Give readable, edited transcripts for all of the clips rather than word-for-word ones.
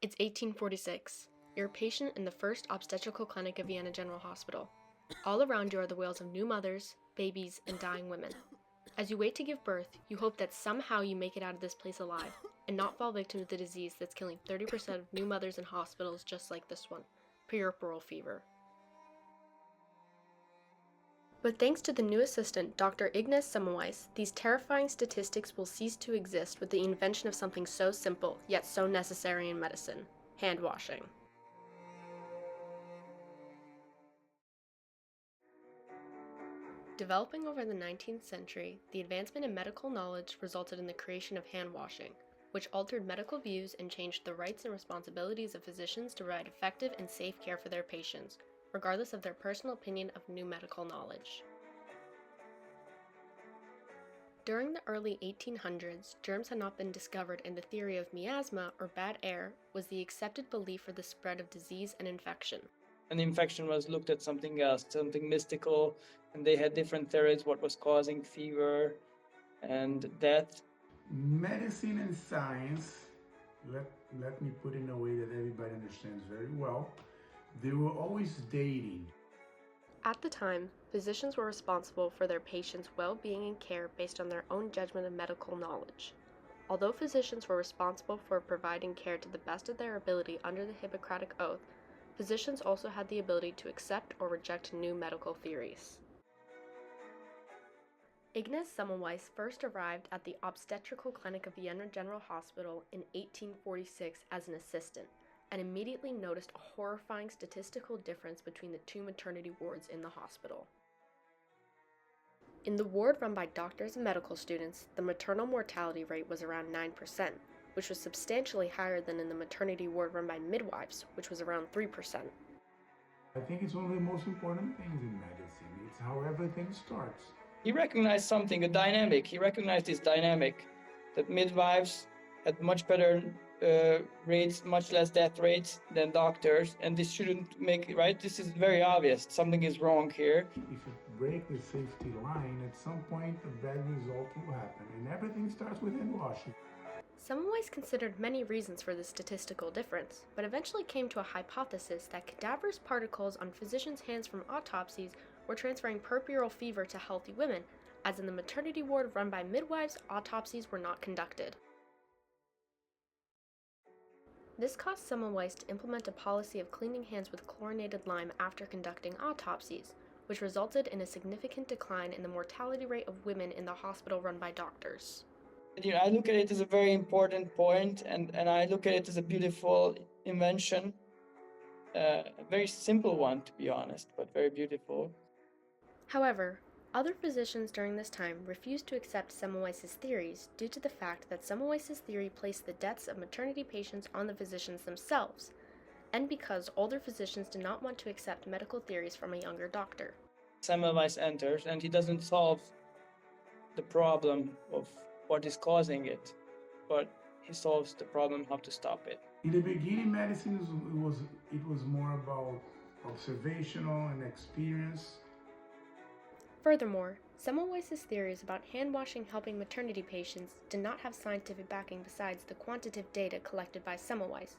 It's 1846. You're a patient in the first obstetrical clinic of Vienna General Hospital. All around you are the wails of new mothers, babies, and dying women. As you wait to give birth, you hope that somehow you make it out of this place alive and not fall victim to the disease that's killing 30% of new mothers in hospitals just like this one, puerperal fever. But thanks to the new assistant, Dr. Ignaz Semmelweis, these terrifying statistics will cease to exist with the invention of something so simple, yet so necessary in medicine: hand washing. Developing over the 19th century, the advancement in medical knowledge resulted in the creation of hand washing, which altered medical views and changed the rights and responsibilities of physicians to provide effective and safe care for their patients, regardless of their personal opinion of new medical knowledge. During the early 1800s, germs had not been discovered, and the theory of miasma, or bad air, was the accepted belief for the spread of disease and infection. And the infection was looked at something else, something mystical, and they had different theories what was causing fever and death. Medicine and science, let me put it in a way that everybody understands very well, they were always dating. At the time, physicians were responsible for their patients' well-being and care based on their own judgment of medical knowledge. Although physicians were responsible for providing care to the best of their ability under the Hippocratic Oath, physicians also had the ability to accept or reject new medical theories. Ignaz Semmelweis first arrived at the obstetrical clinic of Vienna General Hospital in 1846 as an assistant, and immediately noticed a horrifying statistical difference between the two maternity wards in the hospital. In the ward run by doctors and medical students, the maternal mortality rate was around 9%, which was substantially higher than in the maternity ward run by midwives, which was around 3%. I think it's one of the most important things in medicine. It's how everything starts. He recognized something, a dynamic. He recognized this dynamic, that midwives had much better rates, much less death rates than doctors, and this shouldn't make, right? This is very obvious. Something is wrong here. If you break the safety line, at some point a bad result will happen, and everything starts with hand washing. Semmelweis considered many reasons for this statistical difference, but eventually came to a hypothesis that cadaverous particles on physicians' hands from autopsies were transferring puerperal fever to healthy women, as in the maternity ward run by midwives, autopsies were not conducted. This caused Semmelweis to implement a policy of cleaning hands with chlorinated lime after conducting autopsies, which resulted in a significant decline in the mortality rate of women in the hospital run by doctors. I look at it as a very important point, and I look at it as a beautiful invention. A very simple one, to be honest, but very beautiful. However, other physicians during this time refused to accept Semmelweis' theories due to the fact that Semmelweis' theory placed the deaths of maternity patients on the physicians themselves, and because older physicians did not want to accept medical theories from a younger doctor. Semmelweis enters, and he doesn't solve the problem of what is causing it, but he solves the problem how to stop it. In the beginning, medicine it was more about observational and experience. Furthermore, Semmelweis' theories about hand washing helping maternity patients did not have scientific backing besides the quantitative data collected by Semmelweis,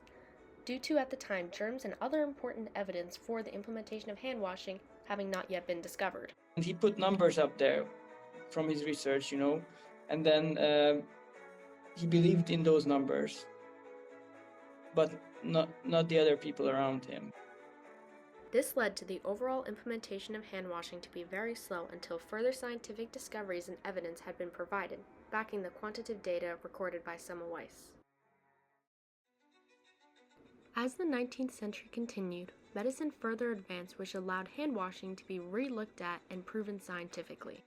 due to at the time germs and other important evidence for the implementation of hand washing having not yet been discovered. And he put numbers up there from his research, and then he believed in those numbers, but not the other people around him. This led to the overall implementation of hand washing to be very slow until further scientific discoveries and evidence had been provided, backing the quantitative data recorded by Semmelweis. As the 19th century continued, medicine further advanced, which allowed hand washing to be re-looked at and proven scientifically.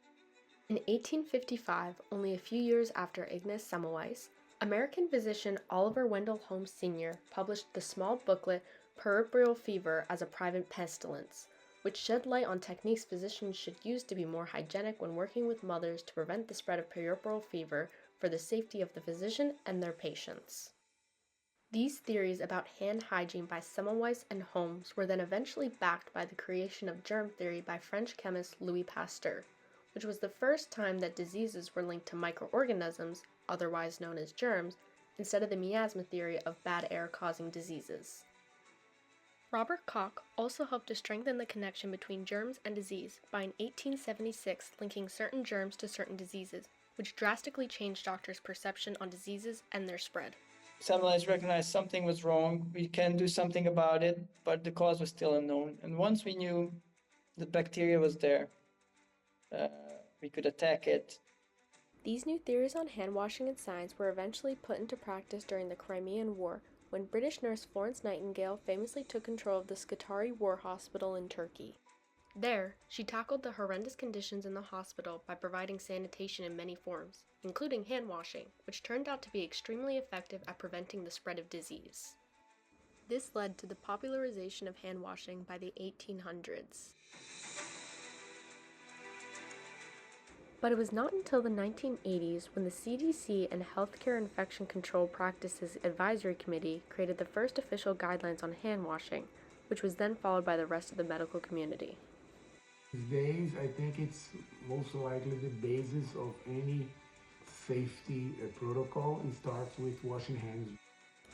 In 1855, only a few years after Ignaz Semmelweis, American physician Oliver Wendell Holmes Sr. published the small booklet Puerperal Fever as a Private Pestilence, which shed light on techniques physicians should use to be more hygienic when working with mothers to prevent the spread of puerperal fever for the safety of the physician and their patients. These theories about hand hygiene by Semmelweis and Holmes were then eventually backed by the creation of germ theory by French chemist Louis Pasteur, which was the first time that diseases were linked to microorganisms, otherwise known as germs, instead of the miasma theory of bad air causing diseases. Robert Koch also helped to strengthen the connection between germs and disease by in 1876 linking certain germs to certain diseases, which drastically changed doctors' perception on diseases and their spread. Semmelweis recognized something was wrong, we can do something about it, but the cause was still unknown. And once we knew the bacteria was there, we could attack it. These new theories on hand washing and science were eventually put into practice during the Crimean War, when British nurse Florence Nightingale famously took control of the Scutari War Hospital in Turkey. There, she tackled the horrendous conditions in the hospital by providing sanitation in many forms, including hand washing, which turned out to be extremely effective at preventing the spread of disease. This led to the popularization of hand washing by the 1800s. But it was not until the 1980s when the CDC and Healthcare Infection Control Practices Advisory Committee created the first official guidelines on hand washing, which was then followed by the rest of the medical community. These days, I think it's most likely the basis of any safety protocol. It starts with washing hands.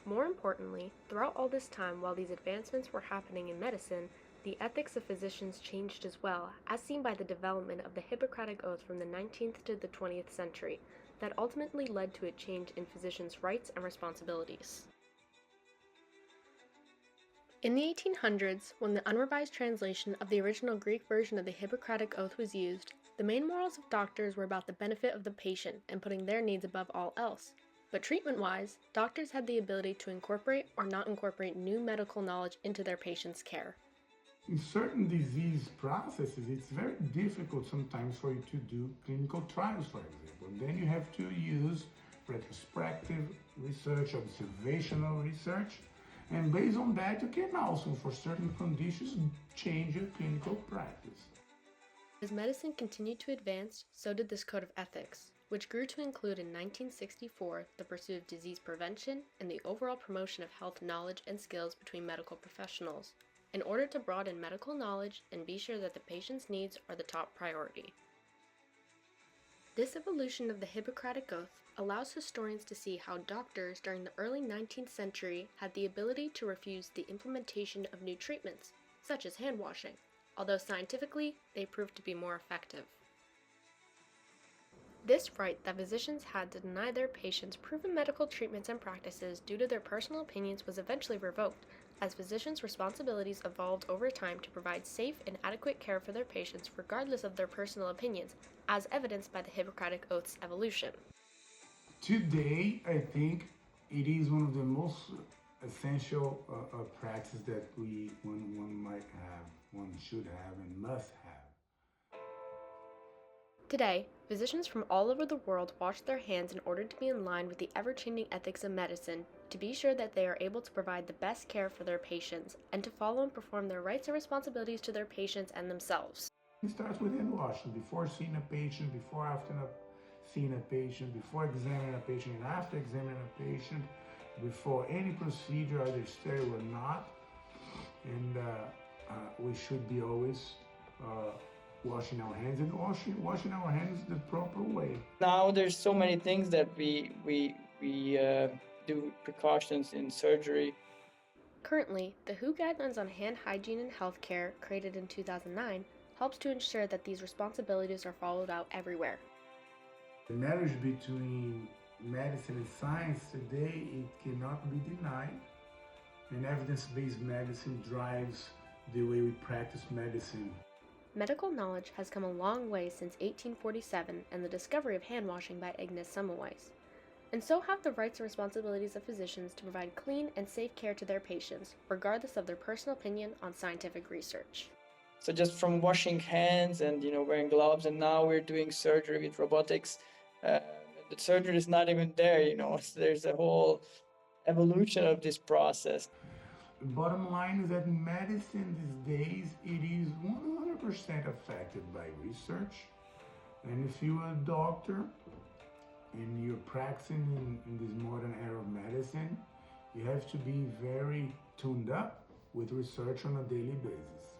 More importantly, throughout all this time while these advancements were happening in medicine, the ethics of physicians changed as well, as seen by the development of the Hippocratic Oath from the 19th to the 20th century, that ultimately led to a change in physicians' rights and responsibilities. In the 1800s, when the unrevised translation of the original Greek version of the Hippocratic Oath was used, the main morals of doctors were about the benefit of the patient and putting their needs above all else. But treatment-wise, doctors had the ability to incorporate or not incorporate new medical knowledge into their patients' care. In certain disease processes, it's very difficult sometimes for you to do clinical trials, for example. And then you have to use retrospective research, observational research, and based on that, you can also, for certain conditions, change your clinical practice. As medicine continued to advance, so did this code of ethics, which grew to include in 1964 the pursuit of disease prevention and the overall promotion of health knowledge and skills between medical professionals, in order to broaden medical knowledge and be sure that the patient's needs are the top priority. This evolution of the Hippocratic Oath allows historians to see how doctors during the early 19th century had the ability to refuse the implementation of new treatments, such as hand washing, although scientifically they proved to be more effective. This right that physicians had to deny their patients proven medical treatments and practices due to their personal opinions was eventually revoked, as physicians' responsibilities evolved over time to provide safe and adequate care for their patients regardless of their personal opinions, as evidenced by the Hippocratic Oath's evolution. Today, I think it is one of the most essential practices that one might have, one should have, and must have. Today, physicians from all over the world wash their hands in order to be in line with the ever-changing ethics of medicine, to be sure that they are able to provide the best care for their patients, and to follow and perform their rights and responsibilities to their patients and themselves. It starts with hand washing, before seeing a patient, before after seeing a patient, before examining a patient, and after examining a patient, before any procedure, either sterile or not. And we should be always washing our hands, and washing our hands the proper way. Now there's so many things that we do precautions in surgery. Currently, the WHO Guidelines on Hand Hygiene in Healthcare, created in 2009, helps to ensure that these responsibilities are followed out everywhere. The marriage between medicine and science today, it cannot be denied. And evidence-based medicine drives the way we practice medicine. Medical knowledge has come a long way since 1847 and the discovery of hand washing by Ignaz Semmelweis. And so have the rights and responsibilities of physicians to provide clean and safe care to their patients, regardless of their personal opinion on scientific research. So just from washing hands and wearing gloves, and now we're doing surgery with robotics. The surgery is not even there, so there's a whole evolution of this process. The bottom line is that medicine these days, it is 100% affected by research. And if you're a doctor and you're practicing in this modern era of medicine, you have to be very tuned up with research on a daily basis.